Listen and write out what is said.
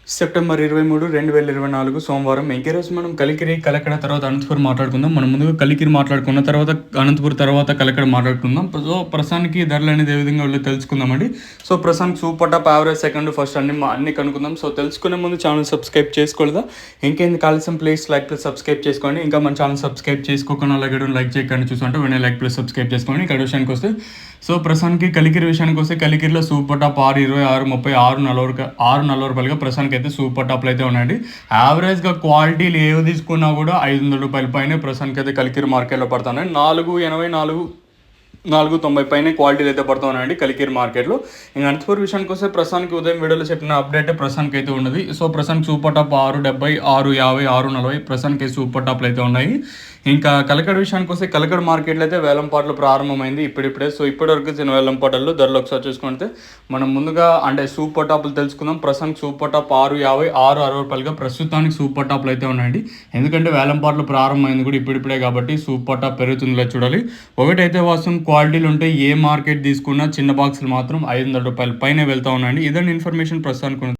September 23, 2024 సోమవారం. ఇంకే రోజు మనం కలికిరి, కలకడ తర్వాత అనంతపురం మాట్లాడుకుందాం. మనం ముందుగా కలికిరి మాట్లాడుకున్న తర్వాత అనంతపురం తర్వాత కలకడ మాట్లాడుకుందాం. సో ప్రస్తుతానికి ధరలు అనేది ఏ విధంగా వెళ్ళి తెలుసుకుందామండి. సో ప్రస్తుతానికి super top, average, second, first అన్ని కనుక్కుందాం. సో తెలుసుకునే ముందు ఛానల్ సబ్స్క్రైబ్ చేసుకోలేదా? ఇంకేంది కాల్సిన ప్లీజ్ లైక్ ప్లస్ సబ్స్క్రైబ్ చేసుకోండి. ఇంకా మన ఛానల్ సబ్స్క్రైబ్ చేసుకోకుండా అలాగే లైక్ చేయకుండా చూసుకుంటే వెంటనే లైక్ ప్లస్ సబ్స్క్రైబ్ చేసుకోండి. ఇక్కడ విషయానికి వస్తే సో ప్రస్తుతానికి కలికిరి విషయానికి వస్తే కలికిరిలో సూపర్ టాప్ 6.20, 6.30, 6.40 రూపాయలుగా ప్రస్తుతానికి అయితే సూపర్ టాప్లు అయితే ఉన్నాయండి. యావరేజ్గా క్వాలిటీలు ఏవి తీసుకున్నా కూడా 500 రూపాయల పైన ప్రస్తుతానికి అయితే కలికిరి మార్కెట్లో పడుతున్నాయి. 4.80, 4.90 పైన క్వాలిటీలు అయితే పడుతూ ఉన్నాయండి కలికిరి మార్కెట్లో. ఇంకా అనంతపురం విషయానికి వస్తే ప్రస్తుతానికి ఉదయం వీడియోలో చెప్పిన అప్డేట్ ప్రస్తుతానికి అయితే ఉన్నది. సో ప్రస్తుతానికి సూపర్ టాప్ 6.70, 6.50, 6.40 ప్రస్తుతానికి సూపర్ టాప్లు అయితే ఉన్నాయి. ఇంకా కలకడ విషయానికి వస్తే కలకడ మార్కెట్లో అయితే వేలంపాట్లు ప్రారంభమైంది ఇప్పుడిప్పుడే. సో ఇప్పటివరకు చిన్న వేలంపాటల్లో ధరలు ఒకసారి చూసుకుంటే మనం ముందుగా అంటే సూపర్ టాప్లు తెలుసుకుందాం. ప్రస్తుతానికి సూపర్ టాప్ 6.50, 6.60 రూపాయలుగా ప్రస్తుతానికి సూపర్ టాప్లు అయితే ఉన్నాయండి. ఎందుకంటే వేలంపాట్లు ప్రారంభమైంది కూడా ఇప్పుడిప్పుడే కాబట్టి సూపర్ టాప్ పెరుగుతుందిలో చూడాలి. ఒకటైతే వాస్తవం క్వాలిటీలు ఉంటే ఏ మార్కెట్ తీసుకున్నా చిన్న బాక్సులు మాత్రం 500 రూపాయల పైన వెళ్తూ ఉన్నాయండి. ఇదండి ఇన్ఫర్మేషన్ ప్రస్తుతానికి.